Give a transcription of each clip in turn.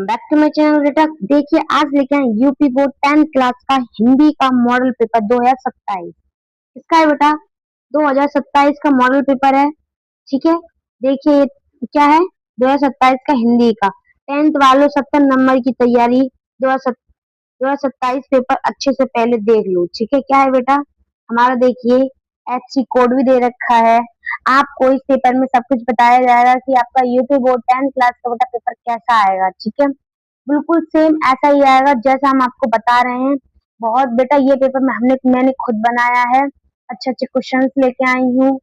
Back to my channel बेटा। देखिए आज लेके आए यूपी बोर्ड 10th क्लास का हिंदी का मॉडल पेपर 2027। इसका है बेटा 2027 का मॉडल पेपर है। ठीक है, देखिए क्या है 2027 का हिंदी का 10th वालों 70 नंबर की तैयारी। 2027 पेपर अच्छे से पहले देख लो। ठीक है, क्या है बेटा हमारा देखिए एचसी कोड भी दे रखा है। आपको इस पेपर में सब कुछ बताया जाएगा कि आपका यूपी बोर्ड 10th क्लास का बेटा पेपर कैसा आएगा। ठीक है, बिल्कुल सेम ऐसा ही आएगा जैसा हम आपको बता रहे हैं। बहुत बेटा ये पेपर में मैंने खुद बनाया है। अच्छे अच्छे क्वेश्चंस लेके आई हूँ।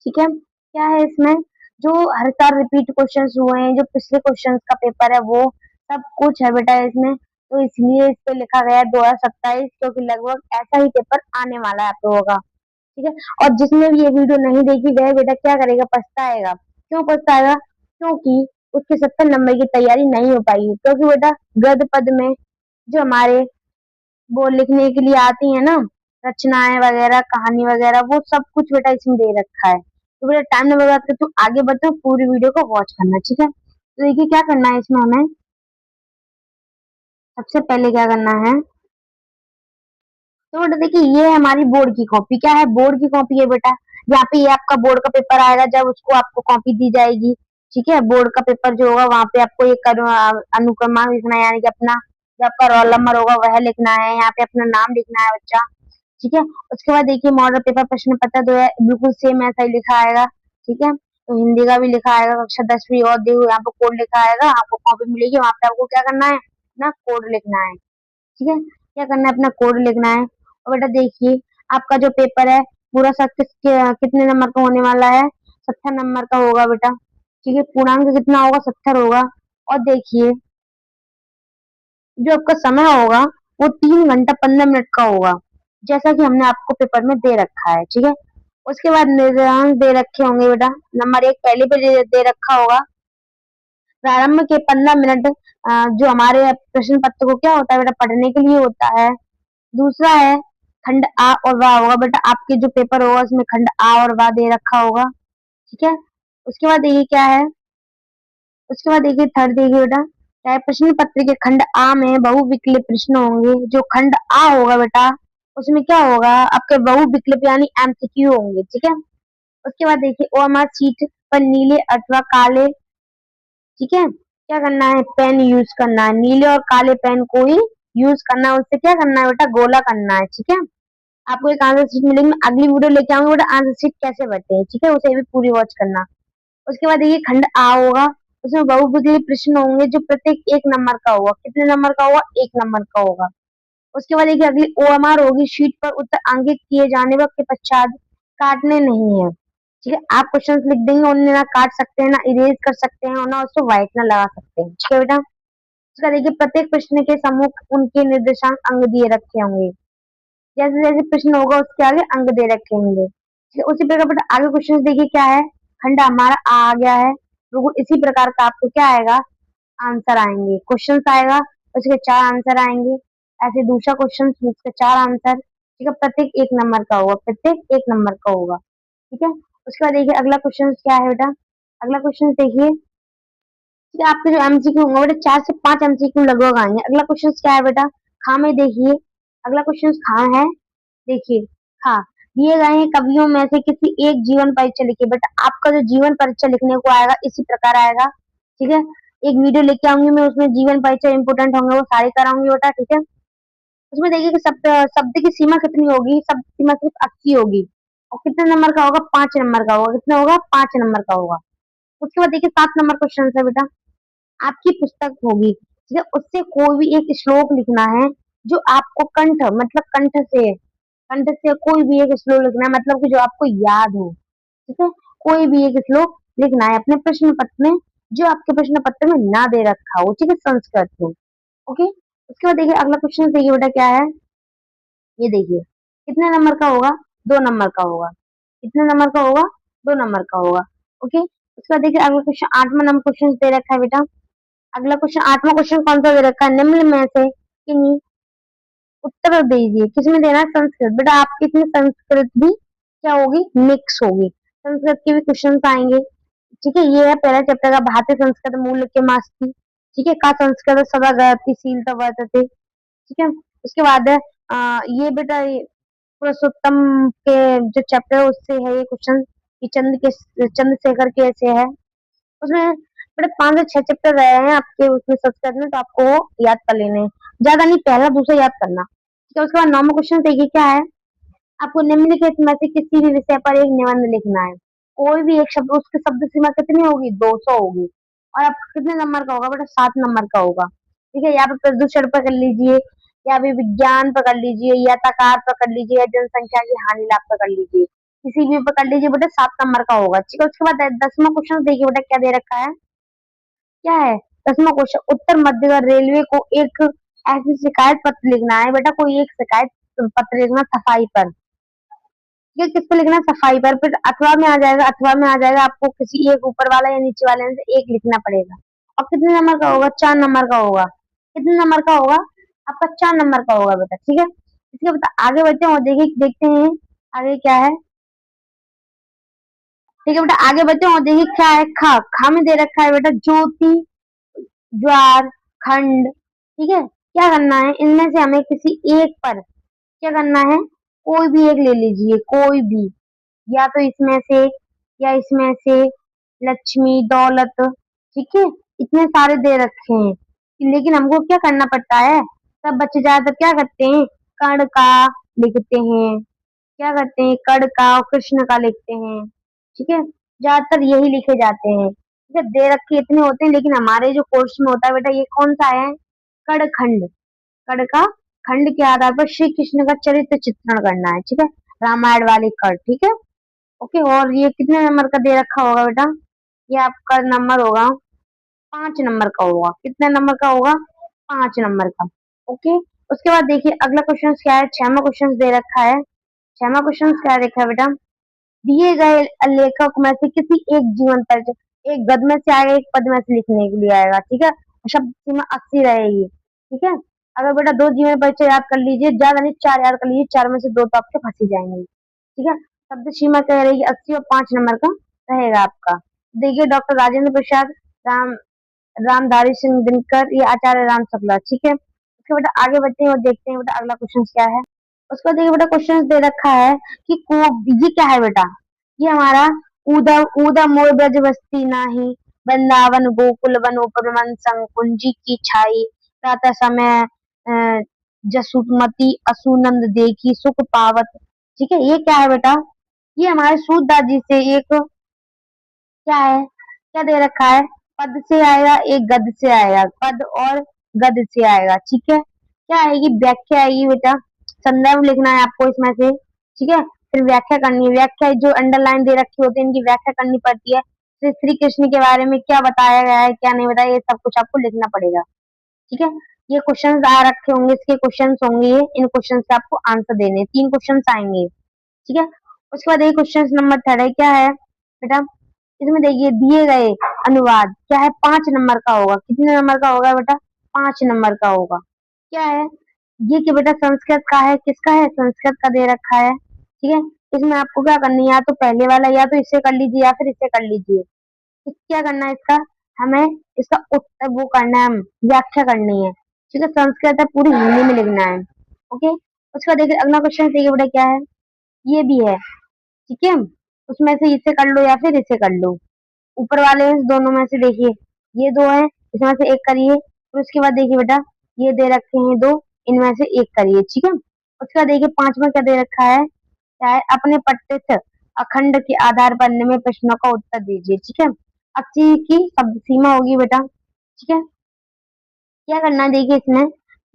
ठीक है, क्या है इसमें जो हर साल रिपीट क्वेश्चंस हुए हैं, जो पिछले क्वेश्चंस का पेपर है वो सब कुछ है बेटा इसमें। तो इसलिए इस पे लिखा गया है 2027, क्योंकि लगभग ऐसा ही पेपर आने वाला है आप लोगों का। ठीक है, और जिसने भी ये वीडियो नहीं देखी वह बेटा क्या करेगा, पछताएगा। क्यों पछताएगा? क्योंकि उसके 70 नंबर की तैयारी नहीं हो पाई, क्योंकि बेटा गद्य पद में जो हमारे वो लिखने के लिए आती है ना रचनाएं वगैरह, कहानी वगैरह, वो सब कुछ बेटा इसमें दे रखा है। तो बेटा टाइम न बर्बाद कर, तू आगे बढ़ो, पूरी वीडियो को वॉच करना। ठीक है, तो देखिए क्या करना है इसमें हमें। सबसे पहले क्या करना है, तो बेटा देखिए ये है हमारी बोर्ड की कॉपी। क्या है, बोर्ड की कॉपी है बेटा। यहाँ पे ये आपका बोर्ड का पेपर आएगा जब उसको आपको कॉपी दी जाएगी। ठीक है, बोर्ड का पेपर जो होगा वहां पे आपको ये अनुक्रमांक लिखना है, यानी कि अपना जो आपका रोल नंबर होगा वह लिखना है। यहाँ पे अपना नाम लिखना है बच्चा। ठीक है, उसके बाद देखिए मॉडल पेपर प्रश्न पत्र जो है बिल्कुल सेम ऐसा ही लिखा आएगा। ठीक है, तो हिंदी का भी लिखा आएगा कक्षा 10वीं, और देखो यहाँ पे कोड लिखा आएगा, आपको कॉपी मिलेगी, वहां पे आपको क्या करना है, अपना कोड लिखना है। ठीक है, क्या करना है, अपना कोड लिखना है। और बेटा देखिए आपका जो पेपर है पूरा कितने नंबर का होने वाला है, 70 नंबर का होगा बेटा। ठीक है, पूर्णांक कितना होगा, 70 होगा। और देखिए जो आपका समय होगा वो 3 घंटा 15 मिनट का होगा, जैसा कि हमने आपको पेपर में दे रखा है। ठीक है, उसके बाद निर्देशांक दे रखे होंगे बेटा। नंबर 1 पहले पे दे रखा होगा। प्रारंभ के 15 मिनट जो हमारे प्रश्न पत्र को क्या होता है बेटा, पढ़ने के लिए होता है। दूसरा है खंड आ और वाह होगा बेटा, आपके जो पेपर होगा उसमें खंड आ और वाह दे रखा होगा। ठीक है, उसके बाद देखिए क्या है, उसके बाद देखिए थर्ड देखिए बेटा क्या है, प्रश्न पत्र के खंड आ में बहुविकल्प प्रश्न होंगे। जो खंड आ होगा बेटा उसमें क्या होगा, आपके बहुविकल्प यानी एमसीक्यू होंगे। ठीक है, उसके बाद देखिए ओएमआर सीट पर नीले अथवा काले, ठीक है, क्या करना है, पेन यूज करना है। नीले और काले पेन को ही यूज करना है, उससे क्या करना है बेटा, गोला करना है। ठीक है, आपको एक आंसर शीट मिलेगी, मैं अगली वीडियो लेके आऊंगी बेटा आंसर शीट कैसे भरते हैं। ठीक है, उसे भी पूरी वॉच करना। उसके बाद देखिए खंड आ होगा, उसमें बहुविकल्पीय प्रश्न होंगे जो प्रत्येक 1 नंबर का होगा। कितने नंबर का होगा, 1 नंबर का होगा। उसके बाद देखिए अगली ओएमआर होगी, शीट पर उत्तर अंकित किए जाने वक्त के पश्चात काटने नहीं है। ठीक है, आप क्वेश्चन लिख देंगे, उन्हें ना काट सकते हैं, ना इरेज कर सकते हैं, और ना उसको व्हाइट ना लगा सकते हैं। ठीक है बेटा, उसका देखिए प्रत्येक प्रश्न के सम्मुख उनके निर्देशांक अंक दिए रखे होंगे। जैसे जैसे प्रश्न होगा उसके आगे अंक दे रखे होंगे। ठीक है, उसी प्रकार बेटा आगे क्वेश्चन देखिए क्या है, खंड हमारा आ गया है, बिल्कुल इसी प्रकार का आपको क्या आएगा, आंसर आएंगे, क्वेश्चन आएगा, उसके 4 आंसर आएंगे। ऐसे दूसरा क्वेश्चन उसके 4 आंसर। ठीक है, प्रत्येक 1 नंबर का होगा, प्रत्येक 1 नंबर का होगा। ठीक है, उसके बाद देखिए अगला क्वेश्चन क्या है बेटा, अगला क्वेश्चन देखिए, ठीक है, आपके जो एमसीक्यू होंगे बेटा 4 से 5 एमसीक्यू लगभग आएंगे। अगला क्वेश्चन क्या है बेटा, खा में देखिए, अगला क्वेश्चन खा है। देखिए हाँ, दिए गए हैं कवियों में से किसी एक जीवन परिचय लिखिए। बेटा आपका जो जीवन परिचय लिखने को आएगा इसी प्रकार आएगा। ठीक है, एक वीडियो लेके आऊंगी मैं, उसमें जीवन परिचय इंपोर्टेंट होंगे वो सारे कराऊंगी बेटा। ठीक है, उसमें देखिए कि शब्द शब्द की सीमा कितनी होगी, शब्द की सीमा सिर्फ 80 होगी। और कितने नंबर का होगा, 5 नंबर का होगा। कितना होगा, 5 नंबर का होगा। उसके बाद देखिए 7 नंबर क्वेश्चन है बेटा, आपकी पुस्तक होगी। ठीक है, उससे कोई भी एक श्लोक लिखना है जो आपको कंठ मतलब कंठ से कोई भी एक श्लोक लिखना है, मतलब कि जो आपको याद हो। ठीक है, कोई भी एक श्लोक लिखना है अपने प्रश्न पत्र में, जो आपके प्रश्न पत्र में ना दे रखा हो। ठीक है, संस्कृत हो। ओके, उसके बाद देखिए अगला क्वेश्चन देखिए बेटा क्या है, ये देखिए कितने नंबर का होगा, 2 नंबर का होगा। कितने नंबर का होगा, 2 नंबर का होगा। ओके, उसके बाद देखिए अगला क्वेश्चन 8वां नंबर क्वेश्चन दे रखा है बेटा। अगला क्वेश्चन 8वां क्वेश्चन कौन सा दे रखा है, निम्न में से किन्हीं उत्तर दीजिए। किसमें देना है, संस्कृत। बेटा आपकी इसमें संस्कृत भी क्या होगी, मिक्स होगी, संस्कृत के भी क्वेश्चन आएंगे। ठीक है, ये है पहला चैप्टर का भारतीय संस्कृत मूल के मास्ती। ठीक है, का संस्कृत सदा गतिशीलता वर्तते। ठीक है, उसके बाद ये बेटा पुरुषोत्तम के जो चैप्टर है उससे है ये क्वेश्चन कि चंद्रशेखर कैसे है। उसमें बड़े 5 से 6 चैप्टर रहे हैं आपके उसमें संस्कृत में, तो आपको वो याद कर लेने हैं। ज्यादा नहीं, पहला दूसरा याद करना। ठीक है, उसके बाद 9वां क्वेश्चन देखिए क्या है। आपको निम्नलिखित में से किसी भी विषय पर एक निबंध लिखना है। कोई भी एक शब्द, उसकी शब्द सीमा कितनी होगी, 200 होगी। और आप कितने नंबर का होगा बेटा, 7 नंबर का होगा। ठीक है, या फिर प्रदूषण पर कर लीजिए, या फिर विज्ञान पर कर लीजिए, या तकार पर कर लीजिए, या जनसंख्या की हानि लाभ पर कर लीजिए। किसी भी पर कर लीजिए बेटा, 7 नंबर का होगा। ठीक है, उसके बाद 10वां क्वेश्चन देखिए बेटा क्या दे रखा है। क्या है 10वां क्वेश्चन, उत्तर मध्य रेलवे को एक ऐसी शिकायत पत्र लिखना है बेटा, कोई एक शिकायत पत्र लिखना सफाई पर। ये किस पे लिखना है, सफाई पर। फिर अथवा में आ जाएगा, अथवा में आ जाएगा, आपको किसी एक ऊपर वाला या नीचे वाले में से एक लिखना पड़ेगा। और कितने नंबर का होगा, 4 नंबर का होगा। कितने नंबर का होगा आपका, 4 नंबर का होगा बेटा। ठीक है, इसके बता आगे बढ़ते हैं और देखिए देखते हैं आगे क्या है। ठीक है बेटा, आगे बढ़ते हैं और देखिए क्या है। खा खा में दे रखा है बेटा ज्योति, ज्वार, खंड। ठीक है, क्या करना है, इनमें से हमें किसी एक पर क्या करना है, कोई भी एक ले लीजिए, कोई भी। या तो इसमें से, या इसमें से, लक्ष्मी, दौलत। ठीक है, इतने सारे दे रखे हैं, लेकिन हमको क्या करना पड़ता है, सब बच्चे ज्यादातर क्या करते हैं, कर्ण का लिखते हैं। क्या करते हैं, कर्ण का और कृष्ण का लिखते हैं। ठीक है, ज्यादातर यही लिखे जाते हैं। ठीक है, दे रखे इतने होते हैं, लेकिन हमारे जो कोर्स में होता है बेटा, ये कौन सा है, कर्ण खंड। कर्ण का खंड के आधार पर श्री कृष्ण का चरित्र चित्रण करना है। ठीक है, रामायण वाली कर्ण। ठीक है, ओके। और ये कितने नंबर का दे रखा होगा बेटा, ये आपका नंबर होगा 5 नंबर का होगा। कितने नंबर का होगा, 5 नंबर का। ओके, उसके बाद देखिए अगला क्वेश्चन क्या है, 6वां क्वेश्चन दे रखा है। 6वां क्वेश्चन क्या देखा है बेटा, दिए गए लेखक में से किसी एक जीवन पर, एक गद्य में से आएगा, एक पद में से लिखने के लिए आएगा। ठीक है, शब्द सीमा 80 रहेगी। ठीक है, अगर बेटा 2 जीवन परिचय याद कर लीजिए, ज्यादा नहीं 4 याद कर लीजिए, 4 में से 2 तो आपके फंसी जाएंगे। ठीक है, शब्द सीमा क्या रहेगी, 80 और 5 नंबर का रहेगा आपका। देखिए डॉक्टर राजेंद्र प्रसाद, राम रामधारी सिंह दिनकर, ये आचार्य राम शुक्ला। ठीक है, उसके बेटा आगे बढ़ते हैं और देखते हैं बेटा अगला क्वेश्चन क्या है। उसको देखिए बेटा क्वेश्चन दे रखा है कि को ये क्या है बेटा, ये हमारा ऊदा ऊदा मोर ब्रज बस्ती नाही, वृंदावन गोकुल वन उपवन संग कुंजी की छाई, प्रातः समय जसुमती असुनंद देखी सुख पावत। ठीक है, ये क्या है बेटा, ये हमारे सूरदास जी से एक क्या है, क्या दे रखा है, पद से आएगा, एक गद से आएगा, पद और गद से आएगा। ठीक है, क्या आएगी, व्याख्या आएगी बेटा, संदर्भ लिखना है आपको इसमें से। ठीक है, फिर व्याख्या करनी है, व्याख्या जो अंडरलाइन दे रखी होती है इनकी व्याख्या करनी पड़ती है। फिर श्री कृष्ण के बारे में क्या बताया गया है, क्या नहीं बताया, ये सब कुछ आपको लिखना पड़ेगा। ठीक है, ये क्वेश्चन आ रखे होंगे, इसके क्वेश्चन होंगे ये, इन क्वेश्चन से आपको आंसर देने, 3 क्वेश्चन आएंगे। ठीक है, उसके बाद ये क्वेश्चन नंबर 3 है, क्या है बेटा, इसमें देखिए दिए गए अनुवाद क्या है, 5 नंबर का होगा। कितने नंबर का होगा बेटा, 5 नंबर का होगा। क्या है ये कि बेटा संस्कृत का है, किसका है, संस्कृत का दे रखा है। ठीक है, इसमें आपको क्या करनी है, या तो पहले वाला, या तो इससे कर लीजिए, या फिर इससे कर लीजिए। क्या करना है इसका, हमें इसका उत्तर वो करना है, व्याख्या करनी है। ठीक है, संस्कृत है पूरी हिंदी में लिखना है। ओके, उसका देखिए अगला क्वेश्चन देखिए बेटा क्या है, ये भी है। ठीक है, उसमें से इससे कर लो या फिर इससे कर लो, ऊपर वाले दोनों में से देखिए, ये 2 है, इसमें से एक करिए। फिर उसके बाद देखिए बेटा ये दे रखे हैं 2, इनमें से एक करिए। ठीक है, उसके बाद देखिए 5वां क्या दे रखा है, क्या है, अपने पठित अखंड के आधार पर निम्न प्रश्नों का उत्तर दीजिए। ठीक है, 80 की शब्द सीमा होगी बेटा। ठीक है, क्या करना है देखिए इसमें,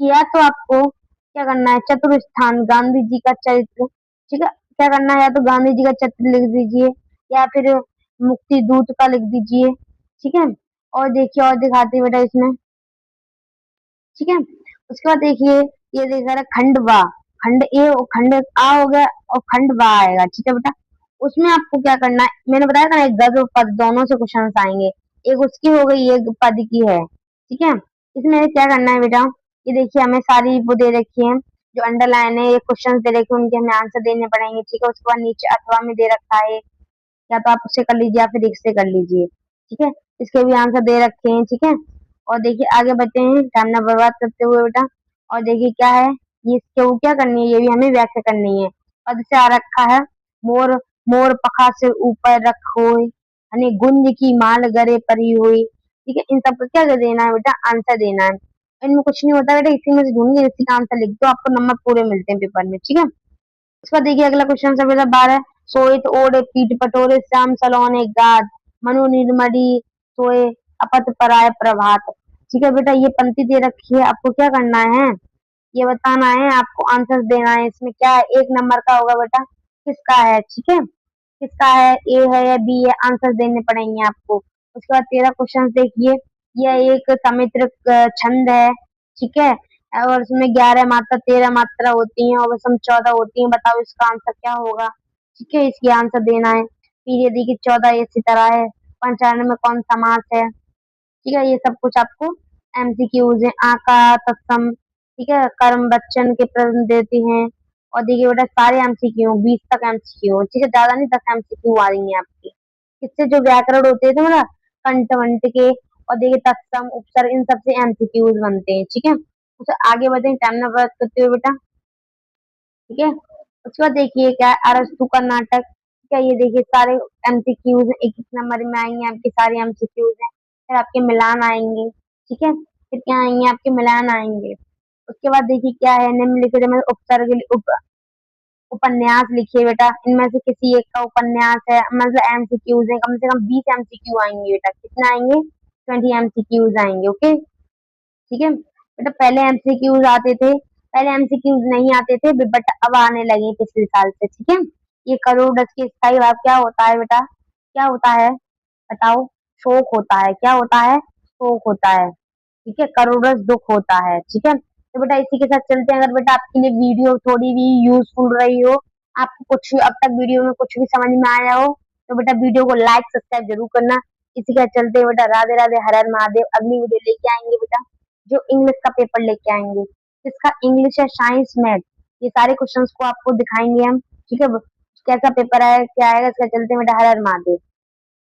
या तो आपको क्या करना है, चतुर स्थान गांधी जी का चरित्र। ठीक है, क्या करना है, या तो गांधी जी का चित्र लिख दीजिए, या फिर मुक्ति दूत का लिख दीजिए। ठीक है, और देखिए और दिखाते हैं बेटा इसमें। ठीक है, उसके बाद देखिए ये देखा रहा खंड वा, खंड ए और खंड आ हो गया, और खंड वा आएगा। ठीक है बेटा, उसमें आपको क्या करना है, मैंने बताया था ना, एक गद्य और पद दोनों से क्वेश्चन आएंगे, एक उसकी हो गई, एक पद की है। ठीक है, इसमें क्या करना है बेटा, ये देखिए हमें सारी वो दे रखी है, जो अंडरलाइन है, ये क्वेश्चन दे रखे हैं, उनके हमें आंसर देने पड़ेंगे। ठीक है, उसके बाद नीचे अथवा में दे रखा है, या तो आप उससे कर लीजिए या फिर इससे कर लीजिए। ठीक है, इसके भी आंसर दे रखे हैं। ठीक है, और देखिए आगे बढ़ते हैं टाइम ना बर्बाद करते हुए बेटा। और देखिए क्या है, ये इसके वो क्या करनी है, ये भी हमें व्याख्या करनी है। और जैसे आ रखा है, मोर मोर पखा से ऊपर रखोय, यानी गुंज की माल गरे परी हुई। ठीक है, इन सबका क्या देना है बेटा, आंसर देना है। इनमें कुछ नहीं होता बेटा, इसी में से ढूंढ के इसी का आंसर लिख दो, आपको नंबर पूरे मिलते हैं पेपर में। ठीक है, इसका देखिए अगला क्वेश्चन सब बेटा 12। सोइत ओढ़े पीठ पटोरे श्याम सलोने गात, मनु निर्मली सोए अपत पराय प्रभात। ठीक है बेटा, ये पंक्ति दे रखी है, आपको क्या करना है, ये बताना है, आपको आंसर देना है। इसमें क्या है, एक नंबर का होगा बेटा, किसका है। ठीक है, किसका है, ए है या बी है, आंसर देने पड़ेंगे आपको। उसके बाद 13 क्वेश्चन देखिए, यह एक समित्र छंद है। ठीक है, और उसमें 11 मात्रा 13 मात्रा होती है और विषम 14 होती है, बताओ इसका आंसर क्या होगा। ठीक है, इसकी आंसर देना है। फिर ये देखिए 14 इसी तरह है, पंचानवे में कौन समास है। ठीक है, ये सब कुछ आपको एमसीक्यूज है। आका तत्सम, ठीक है, कर्म बच्चन के प्रश्न देती हैं। और देखिए बेटा सारे एमसीक्यू 20 तक एमसीक्यू, ठीक है, ज्यादा नहीं, 10 एमसीक्यू आ रही है आपकी। इससे जो व्याकरण होते हैं तो मतलब कंठ वंट के, और देखिए तत्सम उपसर्ग, इन सबसे एमसीक्यूज बनते हैं। ठीक है, उसे आगे बढ़ते हैं, टाइम ना बर्बाद करते हुए बेटा। ठीक है, उसके बाद देखिए क्या है, अरस्तु का नाटक। क्या, ये देखिए सारे एमसीक्यूज एक एक नंबर में आएंगे, आपके सारे एमसीक्यूज हैं। फिर आपके मिलान आएंगे। ठीक है, फिर क्या आएंगे, आपके मिलान आएंगे। उसके बाद देखिए क्या है, निम्नलिखित में उपसर्ग उपन्यास लिखिए बेटा, इनमें से किसी एक का उपन्यास है, मतलब एमसीक्यूज है, कम से कम 20 एमसीक्यू आएंगे बेटा, कितना आएंगे, 20 एमसीक्यूज आएंगे। ओके, ठीक है बेटा, पहले एमसीक्यूज आते थे, पहले एमसीक्यूज नहीं आते थे बट अब आने लगे पिछले साल से। ठीक है, ये करोड़ रच के स्थायी भाव क्या होता है बेटा, क्या होता है, बताओ, शोक होता है, क्या होता है, शोक होता है। ठीक है, करोड़स दुख होता है। ठीक है, तो बेटा इसी के साथ चलते हैं। अगर बेटा आपके लिए वीडियो थोड़ी भी यूजफुल रही हो, आपको कुछ अब तक वीडियो में कुछ भी समझ में आया हो, तो बेटा वीडियो को लाइक सब्सक्राइब जरूर करना। इसी के साथ चलते हैं बेटा, राधे राधे, हर हर महादेव। अगली वीडियो लेके आएंगे बेटा, जो इंग्लिश का पेपर लेके आएंगे, इसका इंग्लिश है, साइंस, मैथ, ये सारे क्वेश्चंस को आपको दिखाएंगे हम। ठीक है, कैसा पेपर है क्या आएगा, इसका चलते हैं बेटा, हर हर महादेव।